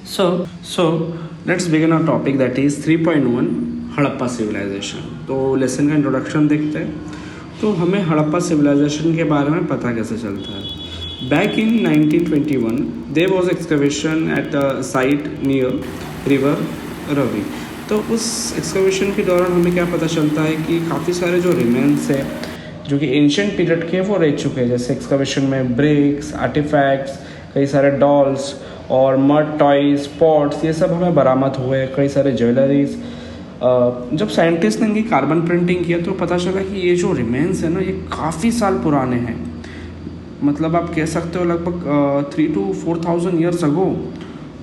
So let's begin our topic that is 3.1 Harappa civilization. तो lesson का introduction देखते हैं। तो हमें हड़प्पा सिविलाइजेशन के बारे में पता कैसे चलता है। Back in 1921 there was excavation at a site near river Ravi. तो उस एक्सकवेशन के दौरान हमें क्या पता चलता है कि काफ़ी सारे जो रिमेन्स है जो कि एंशियंट पीरियड के वो रह चुके हैं। जैसे एक्सकवेशन में ब्रिक्स, आर्टिफैक्ट्स, कई सारे डॉल्स और मड टॉयज, पॉट्स, ये सब हमें बरामद हुए। कई सारे ज्वेलरीज। जब साइंटिस्ट ने इनकी कार्बन प्रिंटिंग किया तो पता चला कि ये जो रिमेन्स है ना ये काफ़ी साल पुराने हैं। मतलब आप कह सकते हो लगभग 3 to 4,000 ईयर्स अगो।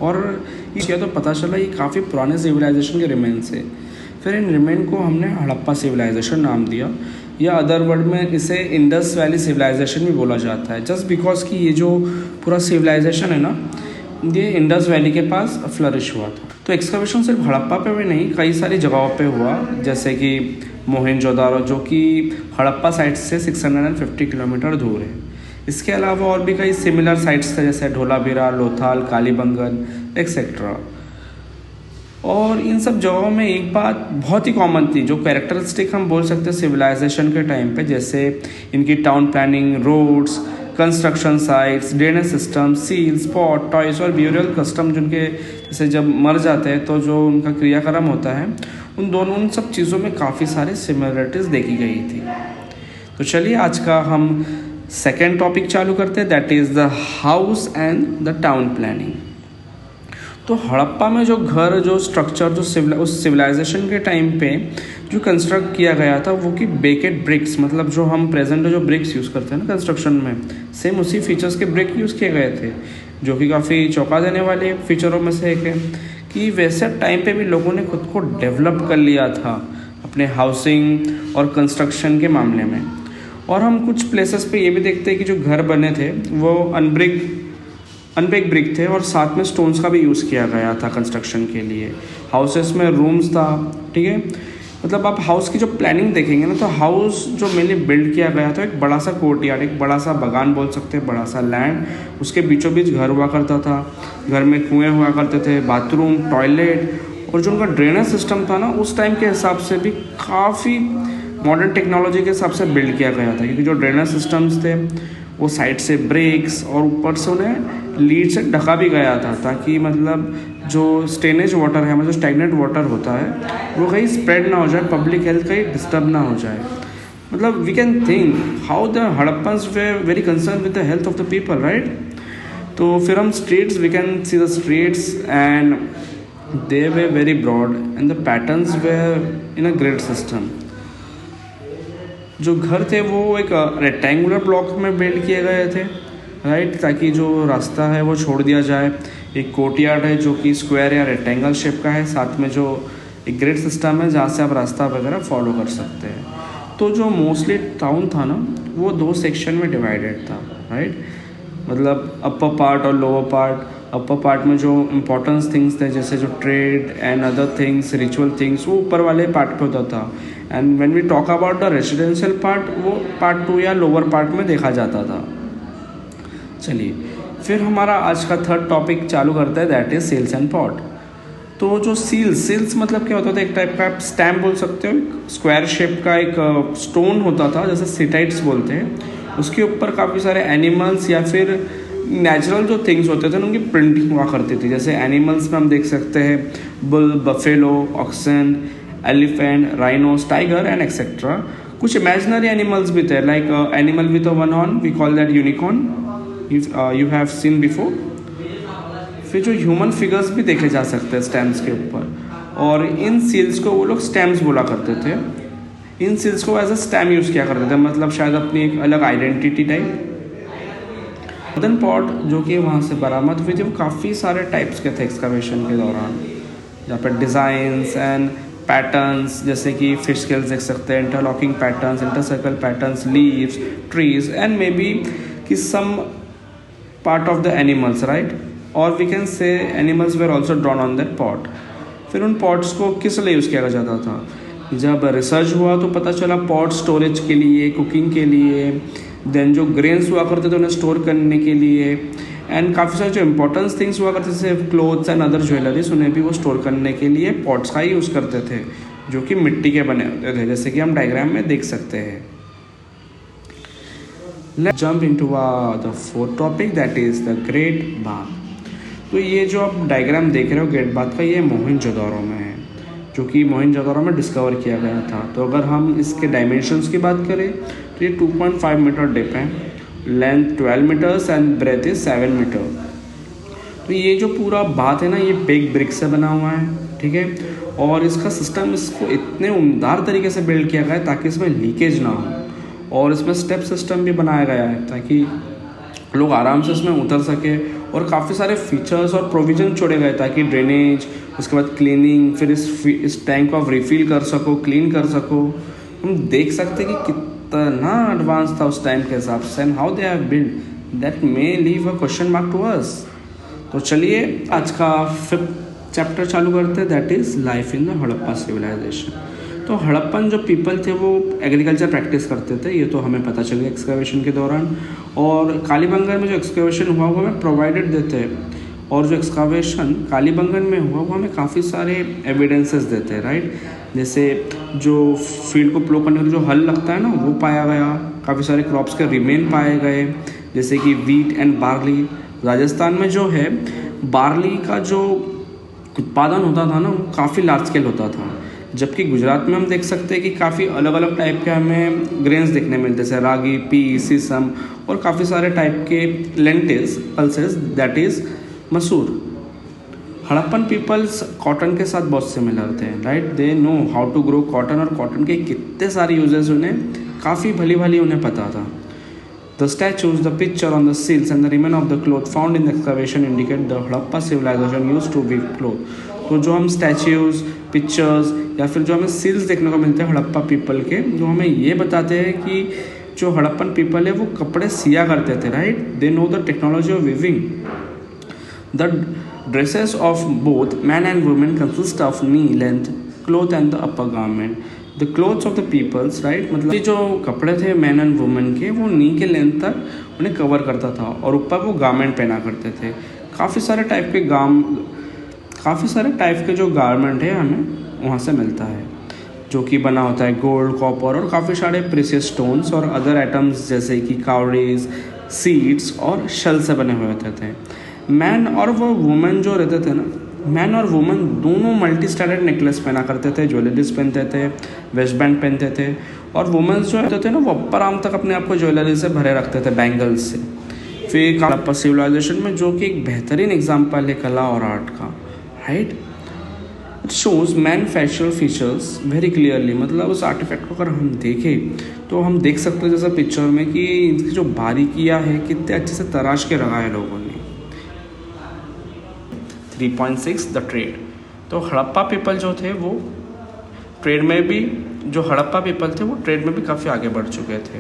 और ये किया तो पता चला ये काफ़ी पुराने सिविलाइजेशन के रिमेन्स है। फिर इन रिमेन को हमने हड़प्पा सिविलाइजेशन नाम दिया, या अदर वर्ड में इसे इंडस वैली सिविलाइजेशन भी बोला जाता है, जस्ट बिकॉज कि ये जो पूरा सिविलाइजेशन है ना ये इंडस वैली के पास फ्लरिश हुआ था। तो एक्सकवेशन सिर्फ हड़प्पा पे भी नहीं, कई सारी जगहों पे हुआ, जैसे कि मोहनजोदारो जो कि हड़प्पा साइट से 650 किलोमीटर दूर है। इसके अलावा और भी कई सिमिलर साइट्स थे जैसे ढोलावीरा, लोथाल, कालीबंगन एक्सेट्रा। और इन सब जगहों में एक बात बहुत ही कॉमन थी, जो कैरेक्टरिस्टिक हम बोल सकते हैं सिविलाइजेशन के टाइम पे, जैसे इनकी town planning, roads, construction sites, drainage system, seals, pot, toys और ब्यूरल कस्टम, जिनके जैसे जब मर जाते हैं तो जो उनका क्रियाक्रम होता है उन सब चीज़ों में काफ़ी सारे सिमिलरिटीज़ देखी गई थी। तो चलिए आज का हम सेकेंड टॉपिक चालू करते हैं, that is the house and the town planning. तो हड़प्पा में जो घर, जो स्ट्रक्चर, जो उस सिविलाइजेशन के टाइम पे जो कंस्ट्रक्ट किया गया था वो कि बेकेड ब्रिक्स, मतलब जो हम प्रेजेंट जो ब्रिक्स यूज़ करते हैं ना कंस्ट्रक्शन में, सेम उसी फीचर्स के ब्रिक यूज़ किए गए थे, जो कि काफ़ी चौंका देने वाले फीचरों में से एक है कि वैसे टाइम पे भी लोगों ने खुद को डेवलप कर लिया था अपने हाउसिंग और कंस्ट्रक्शन के मामले में। और हम कुछ प्लेसेस पे ये भी देखते हैं कि जो घर बने थे वो अनबेक ब्रिक थे और साथ में स्टोन्स का भी यूज़ किया गया था कंस्ट्रक्शन के लिए। हाउसेस में रूम्स था, ठीक है। मतलब आप हाउस की जो प्लानिंग देखेंगे ना तो हाउस जो मेनली बिल्ड किया गया था एक बड़ा सा कोर्टयार्ड, एक बड़ा सा बागान बोल सकते हैं, बड़ा सा लैंड, उसके बीचों बीच घर हुआ करता था। घर में कुएँ हुआ करते थे, बाथरूम, टॉयलेट, और जो उनका ड्रेनेज सिस्टम था ना उस टाइम के हिसाब से भी काफ़ी मॉडर्न टेक्नोलॉजी के हिसाब से बिल्ड किया गया था, क्योंकि जो ड्रेनेज सिस्टम्स थे वो साइड से ब्रेक्स और ऊपर से उन्हें लीड से ढका भी गया था, ताकि मतलब जो स्टेनेज वाटर है, मतलब स्टैग्नेंट वाटर होता है वो कहीं स्प्रेड ना हो जाए, पब्लिक हेल्थ कहीं डिस्टर्ब ना हो जाए। मतलब we can think how the Harappans were very concern with the health of the people, right. तो फिर हम streets, we can see the streets and they were very broad and the patterns were in a grid system. जो घर थे वो एक rectangular block में build किए गए थे, राइट, ताकि जो रास्ता है वो छोड़ दिया जाए। एक कोर्टयार्ड है जो कि स्क्वायर या रेक्टेंगल शेप का है, साथ में जो एक ग्रिड सिस्टम है जहाँ से आप रास्ता वगैरह फॉलो कर सकते हैं। तो जो मोस्टली टाउन था ना वो 2 सेक्शन में डिवाइडेड था, राइट। मतलब अपर पार्ट और लोअर पार्ट। अपर पार्ट में जो इम्पोर्टेंस थिंग्स थे जैसे जो trade and other things, ritual things, वो ऊपर वाले पार्ट पे होता था। And when we talk about the residential part, वो पार्ट 2 या लोअर पार्ट में देखा जाता था। चलिए फिर हमारा आज का थर्ड टॉपिक चालू करते हैं, that is seals and pot. तो जो सील्स मतलब क्या होता था, एक टाइप का आप स्टैम्प बोल सकते हो, स्क्वायर शेप का एक स्टोन होता था जैसे सिटाइट्स बोलते हैं। उसके ऊपर काफ़ी सारे एनिमल्स या फिर नेचुरल जो थिंग्स होते थे उनकी प्रिंटिंग हुआ करती थी। जैसे एनिमल्स में हम देख सकते हैं bull, buffalo, oxen, elephant, rhinos, tiger and etcetera. कुछ इमेजिनरी एनिमल्स भी थे, like animal with a one horn, we call that unicorn, you have seen before. फिर जो ह्यूमन फिगर्स भी देखे जा सकते हैं स्टैम्प्स के ऊपर, और इन सील्स को वो लोग स्टैम्प्स बोला करते थे। इन सील्स को एज अ स्टैम्प यूज़ किया करते थे, मतलब शायद अपनी एक अलग आइडेंटिटी टाइप। वुडन पॉट जो कि वहाँ से बरामद हुई थी वो काफ़ी सारे टाइप्स के थे एक्सकवेशन के दौरान, जहाँ पर डिज़ाइंस एंड पैटर्न्स जैसे कि फिश स्केल्स देख सकते हैं, interlocking patterns, intercircle patterns, leaves, trees and maybe कि some part of the animals, right, और we can say animals were also drawn on that pot. फिर उन पॉट्स को किस लिए यूज़ किया जाता था, जब रिसर्च हुआ तो पता चला पॉट स्टोरेज के लिए, कुकिंग के लिए, देन जो ग्रेन्स हुआ करते थे उन्हें स्टोर करने के लिए, एंड काफ़ी सारे जो इंपॉर्टेंट थिंग्स हुआ करते थे क्लोथ्स एंड अदर ज्वेलरीज, उन्हें भी वो स्टोर करने के लिए पॉट्स का ही यूज़ करते थे जो कि मिट्टी के बने होते थे, जैसे कि हम डायग्राम में देख सकते हैं। Let's jump into the fourth topic that is the great bath. तो ये जो आप डायग्राम देख रहे हो ग्रेट बाथ का, ये मोहनजोदड़ो में है, जो कि मोहनजोदड़ो में डिस्कवर किया गया था। तो अगर हम इसके डायमेंशंस की बात करें तो ये 2.5 मीटर डिप है, length 12 metres and breadth is 7 metre. तो ये जो पूरा बात है ना, ये बिग ब्रिक से बना हुआ है, ठीक है। और इसका सिस्टम, इसको इतने उम्दार तरीके से बिल्ड किया गया है ताकि इसमें लीकेज ना हो, और इसमें स्टेप सिस्टम भी बनाया गया है ताकि लोग आराम से इसमें उतर सके, और काफ़ी सारे फीचर्स और प्रोविजन छोड़े गए ताकि ड्रेनेज, उसके बाद क्लीनिंग, फिर इस टैंक को आप रिफिल कर सको, क्लीन कर सको। हम देख सकते हैं कि कितना एडवांस था उस टाइम के हिसाब से, and how they have build that may leave a question mark to us. तो चलिए आज का 5th चैप्टर चालू करते हैं, that is life in the Harappa civilization. तो हड़प्पन जो पीपल थे वो एग्रीकल्चर प्रैक्टिस करते थे, ये तो हमें पता चल गया एक्सकवेशन के दौरान। और कालीबंगन में जो एक्सकवेशन हुआ वो हमें प्रोवाइडेड देते हैं, और जो एक्सकवेशन कालीबंगन में हुआ वो हमें काफ़ी सारे एविडेंसेस देते हैं, राइट। जैसे जो फील्ड को प्लो करने का जो हल लगता है ना, वो पाया गया, काफ़ी सारे क्रॉप्स के रिमेन पाए गए, जैसे कि वीट एंड बार्ली। राजस्थान में जो है बार्ली का जो उत्पादन होता था ना, वो काफ़ी लार्ज स्केल होता था, जबकि गुजरात में हम देख सकते हैं कि काफ़ी अलग अलग टाइप के हमें ग्रेन्स देखने मिलते हैं, जैसे रागी, पी, सीसम, और काफ़ी सारे टाइप के लेंटिल्स, पल्सेस, दैट इज़ मसूर। हड़प्पन पीपल्स कॉटन के साथ बहुत सिमिलर थे, right. They know how to grow cotton, और कॉटन के कितने सारे यूजेस उन्हें काफ़ी भली भाली उन्हें पता था। The statues, the picture on the seals and the remain of the cloth found in the excavation indicate the Harappa civilization used to weave cloth। तो जो हम स्टैच्यूज, पिक्चर्स या फिर जो हमें सील्स देखने को मिलते हैं हड़प्पा पीपल के, जो हमें ये बताते हैं कि जो हड़प्पन पीपल है वो कपड़े सिया करते थे, right. They know the technology of weaving. The dresses of both man and women consist of knee length cloth and the upper garment. The clothes of the peoples, right, मतलब जो कपड़े थे मैन एंड वुमेन के, वो नी के length तक उन्हें cover करता था, और ऊपर वो गारमेंट पहना करते थे। काफ़ी सारे टाइप के जो गारमेंट है हमें वहाँ से मिलता है, जो कि बना होता है गोल्ड, कॉपर और काफ़ी सारे प्रीशियस स्टोन्स और अदर आइटम्स, जैसे कि काउरीज, सीड्स और शेल से बने हुए होते थे। मैन और वो वुमेन जो रहते थे ना, मैन और वुमेन दोनों मल्टी स्टार्टेड नेकलेस पहना करते थे, ज्वेलरीज पहनते थे, वेस्ट बैंड पहनते थे, और वुमेन्स जो होते थे ना वो अपर आर्म तक अपने आप को ज्वेलरी से भरे रखते थे, बैंगल्स से। फिर हड़प्पा सिविलाइजेशन में, जो कि एक बेहतरीन एग्जाम्पल है कला और आर्ट का, right. It shows man facial features very clearly. मतलब उस आर्टिफैक्ट को अगर हम देखें तो हम देख सकते हैं जैसा पिक्चर में कि इनकी जो बारीकियाँ है कितने अच्छे से तराश के रखा है लोगों ने। 3.6 द ट्रेड। तो हड़प्पा पीपल जो थे वो ट्रेड में भी, जो हड़प्पा पीपल थे वो ट्रेड में भी काफ़ी आगे बढ़ चुके थे,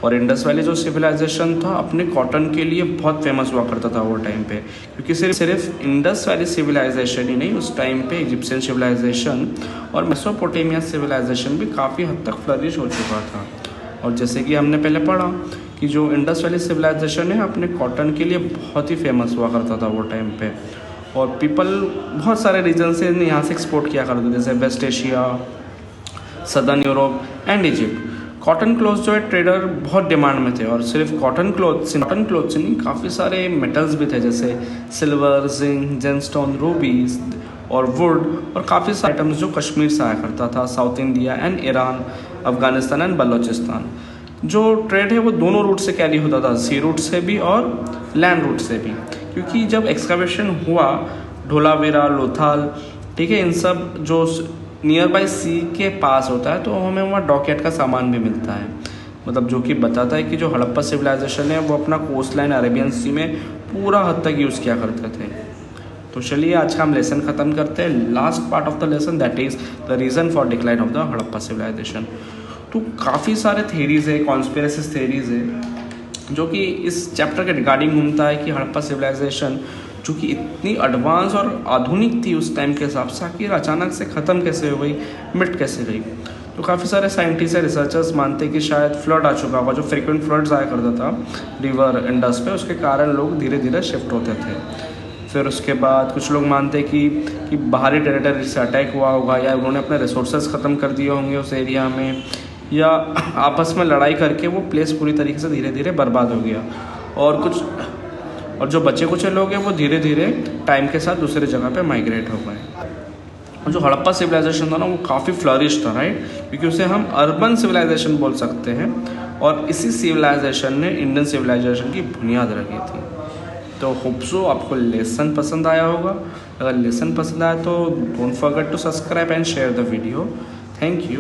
और इंडस वैली जो सिविलाइजेशन था अपने कॉटन के लिए बहुत फेमस हुआ करता था वो टाइम पे, क्योंकि सिर्फ इंडस वैली सिविलाइजेशन ही नहीं, उस टाइम पे इजिप्शियन सिविलाइजेशन और मेसोपोटामिया सिविलाइजेशन भी काफ़ी हद तक फ्लरिश हो चुका था। और जैसे कि हमने पहले पढ़ा कि जो इंडस वैली सिविलाइजेशन है अपने कॉटन के लिए बहुत ही फेमस हुआ करता था वो टाइम पे, और पीपल बहुत सारे रीजन से यहाँ से एक्सपोर्ट किया करते थे, जैसे West Asia, southern Europe and Egypt. Cotton clothes जो है ट्रेडर बहुत डिमांड में थे, और सिर्फ कॉटन क्लोथ्स नहीं, काफ़ी सारे मेटल्स भी थे, जैसे सिल्वर, जिंक, जेमस्टोन, रूबीज और वुड, और काफ़ी सारे आइटम्स जो कश्मीर से आया करता था, south India and Iran, Afghanistan and Balochistan. जो ट्रेड है वो दोनों रूट से कैरी होता था, सी रूट से भी और लैंड रूट से भी, क्योंकि जब एक्सकवेशन हुआ ढोलावीरा, लोथाल, ठीक है, इन सब जो नियर बाई सी के पास होता है, तो हमें वहाँ डॉकयार्ड का सामान भी मिलता है, मतलब जो कि बताता है कि जो हड़प्पा सिविलाइजेशन है वो अपना कोस्ट लाइन अरेबियन सी में पूरा हद तक यूज़ किया करते थे। तो चलिए आज का हम लेसन ख़त्म करते हैं, last part of the lesson, that is the reason for decline of the Harappa civilization. तो काफ़ी सारे थेरीज है, कॉन्स्पिरेसी थेरीज है, जो कि इस चैप्टर के रिगार्डिंग घूमता है कि हड़प्पा सिविलाइजेशन जो कि इतनी एडवांस और आधुनिक थी उस टाइम के हिसाब से, आखिर अचानक से ख़त्म कैसे हो गई, मिट कैसे गई। तो काफ़ी सारे साइंटिस्ट या रिसर्चर्स मानते हैं कि शायद फ्लड आ चुका होगा, जो फ्रिक्वेंट फ्लड्स आया करता था रिवर इंडस पे, उसके कारण लोग धीरे धीरे शिफ्ट होते थे। फिर उसके बाद कुछ लोग मानते हैं कि बाहरी टेरिटरी से अटैक हुआ होगा, या उन्होंने अपने रिसोर्सेज ख़त्म कर दिए होंगे उस एरिया में, या आपस में लड़ाई करके वो प्लेस पूरी तरीके से धीरे धीरे बर्बाद हो गया। और जो बचे कुछ लोग हैं वो धीरे धीरे टाइम के साथ दूसरे जगह पे माइग्रेट हो गए। और जो हड़प्पा सिविलाइजेशन था ना, वो काफ़ी फ्लरिश था, राइट, क्योंकि उसे हम अर्बन सिविलाइजेशन बोल सकते हैं। और इसी सिविलाइजेशन ने इंडियन सिविलाइजेशन की बुनियाद रखी थी। तो होप सो आपको लेसन पसंद आया होगा। अगर लेसन पसंद आया तो don't forget to subscribe and share the video. Thank you.